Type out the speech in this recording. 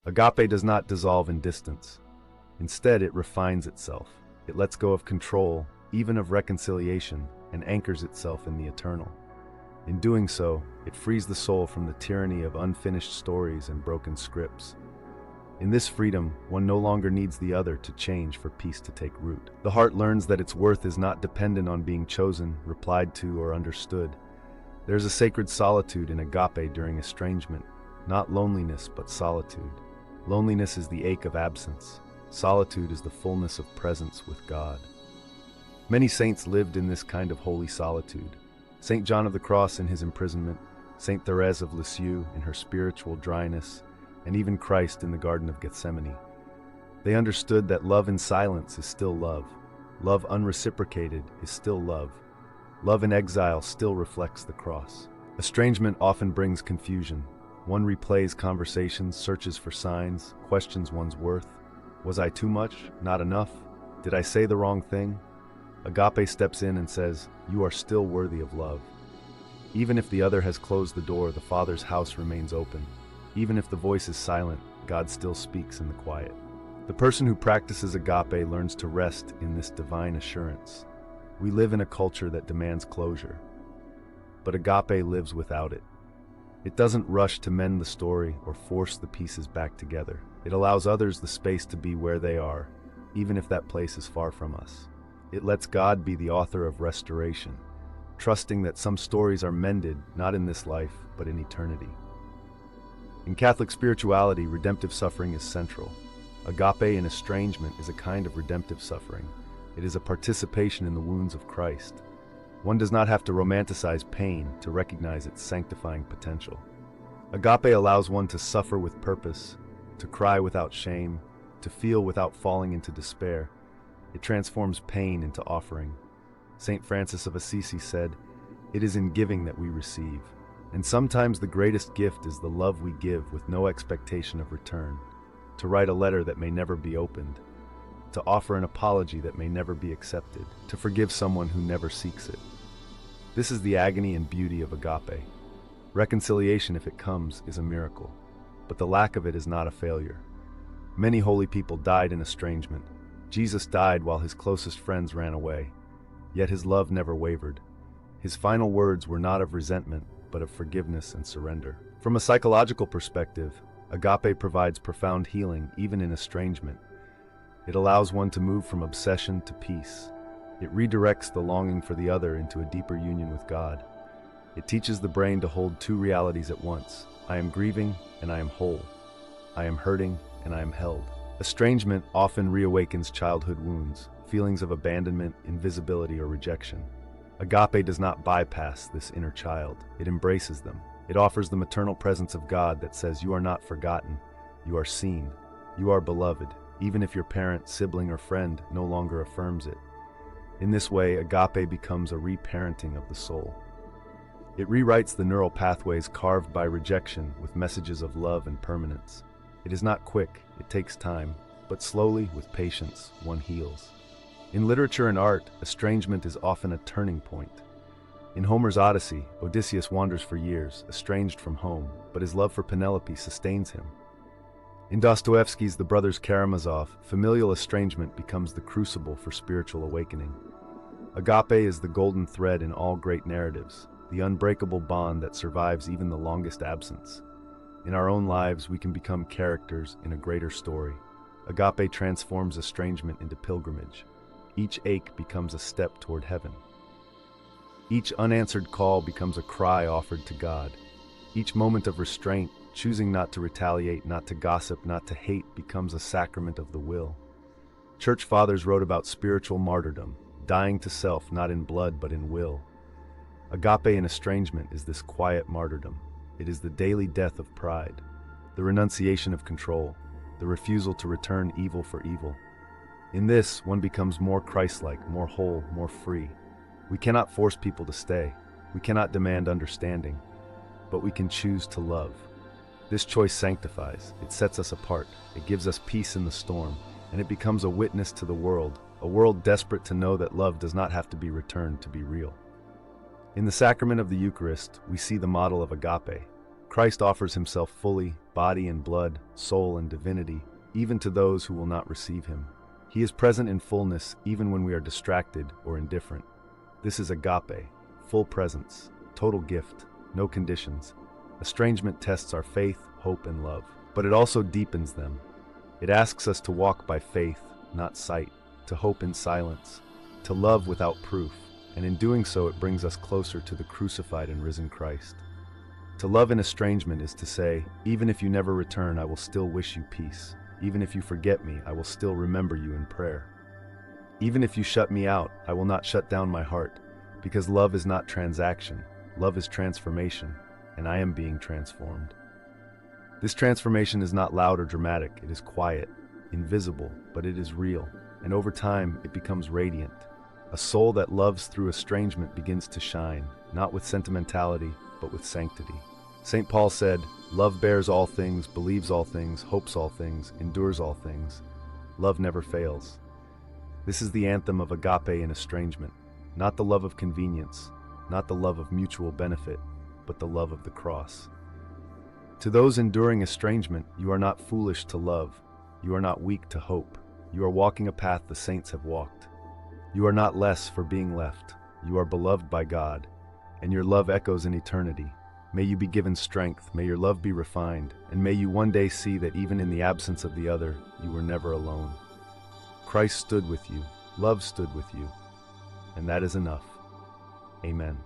Agape does not dissolve in distance. Instead, it refines itself. It lets go of control, even of reconciliation, and anchors itself in the eternal. In doing so, it frees the soul from the tyranny of unfinished stories and broken scripts. In this freedom, one no longer needs the other to change for peace to take root. The heart learns that its worth is not dependent on being chosen, replied to, or understood. There is a sacred solitude in agape during estrangement, not loneliness but solitude. Loneliness is the ache of absence. Solitude is the fullness of presence with God. Many saints lived in this kind of holy solitude. St. John of the Cross in his imprisonment, St. Therese of Lisieux in her spiritual dryness, and even Christ in the Garden of Gethsemane. They understood that love in silence is still love. Love unreciprocated is still love. Love in exile still reflects the cross. Estrangement often brings confusion. One replays conversations, searches for signs, questions one's worth. Was I too much? Not enough? Did I say the wrong thing? Agape steps in and says, "You are still worthy of love." Even if the other has closed the door, the Father's house remains open. Even if the voice is silent, God still speaks in the quiet. The person who practices agape learns to rest in this divine assurance. We live in a culture that demands closure, but agape lives without it. It doesn't rush to mend the story or force the pieces back together. It allows others the space to be where they are, even if that place is far from us. It lets God be the author of restoration, trusting that some stories are mended not in this life, but in eternity. In Catholic spirituality, redemptive suffering is central. Agape in estrangement is a kind of redemptive suffering. It is a participation in the wounds of Christ. One does not have to romanticize pain to recognize its sanctifying potential. Agape allows one to suffer with purpose, to cry without shame, to feel without falling into despair. It transforms pain into offering. St. Francis of Assisi said, "It is in giving that we receive." And sometimes the greatest gift is the love we give with no expectation of return. To write a letter that may never be opened. To offer an apology that may never be accepted. To forgive someone who never seeks it. This is the agony and beauty of agape. Reconciliation, if it comes, is a miracle. But the lack of it is not a failure. Many holy people died in estrangement. Jesus died while his closest friends ran away. Yet his love never wavered. His final words were not of resentment, but of forgiveness and surrender. From a psychological perspective, agape provides profound healing even in estrangement. It allows one to move from obsession to peace. It redirects the longing for the other into a deeper union with God. It teaches the brain to hold two realities at once. I am grieving and I am whole. I am hurting and I am held. Estrangement often reawakens childhood wounds, feelings of abandonment, invisibility, or rejection. Agape does not bypass this inner child. It embraces them. It offers the maternal presence of God that says, "You are not forgotten. You are seen. You are beloved," even if your parent, sibling, or friend no longer affirms it. In this way, agape becomes a reparenting of the soul. It rewrites the neural pathways carved by rejection with messages of love and permanence. It is not quick, it takes time, but slowly, with patience, one heals. In literature and art, estrangement is often a turning point. In Homer's Odyssey, Odysseus wanders for years, estranged from home, but his love for Penelope sustains him. In Dostoevsky's The Brothers Karamazov, familial estrangement becomes the crucible for spiritual awakening. Agape is the golden thread in all great narratives, the unbreakable bond that survives even the longest absence. In our own lives, we can become characters in a greater story. Agape transforms estrangement into pilgrimage. Each ache becomes a step toward heaven. Each unanswered call becomes a cry offered to God. Each moment of restraint, choosing not to retaliate, not to gossip, not to hate, becomes a sacrament of the will. Church fathers wrote about spiritual martyrdom, dying to self not in blood but in will. Agape in estrangement is this quiet martyrdom. It is the daily death of pride, the renunciation of control, the refusal to return evil for evil. In this, one becomes more Christ-like, more whole, more free. We cannot force people to stay. We cannot demand understanding, but we can choose to love. This choice sanctifies. It sets us apart. It gives us peace in the storm, and it becomes a witness to the world, a world desperate to know that love does not have to be returned to be real. In the sacrament of the Eucharist, we see the model of agape. Christ offers himself fully, body and blood, soul and divinity, even to those who will not receive him. He is present in fullness even when we are distracted or indifferent. This is agape, full presence, total gift, no conditions. Estrangement tests our faith, hope, and love, but it also deepens them. It asks us to walk by faith, not sight, to hope in silence, to love without proof, and in doing so it brings us closer to the crucified and risen Christ. To love in estrangement is to say, even if you never return, I will still wish you peace. Even if you forget me, I will still remember you in prayer. Even if you shut me out, I will not shut down my heart, because love is not transaction, love is transformation, and I am being transformed. This transformation is not loud or dramatic, it is quiet, invisible, but it is real, and over time it becomes radiant. A soul that loves through estrangement begins to shine, not with sentimentality, but with sanctity. St. Paul said, "Love bears all things, believes all things, hopes all things, endures all things. Love never fails." This is the anthem of agape in estrangement, not the love of convenience, not the love of mutual benefit, but the love of the cross. To those enduring estrangement, you are not foolish to love, you are not weak to hope, you are walking a path the saints have walked. You are not less for being left, you are beloved by God, and your love echoes in eternity. May you be given strength, may your love be refined, and may you one day see that even in the absence of the other, you were never alone. Christ stood with you, love stood with you, and that is enough. Amen.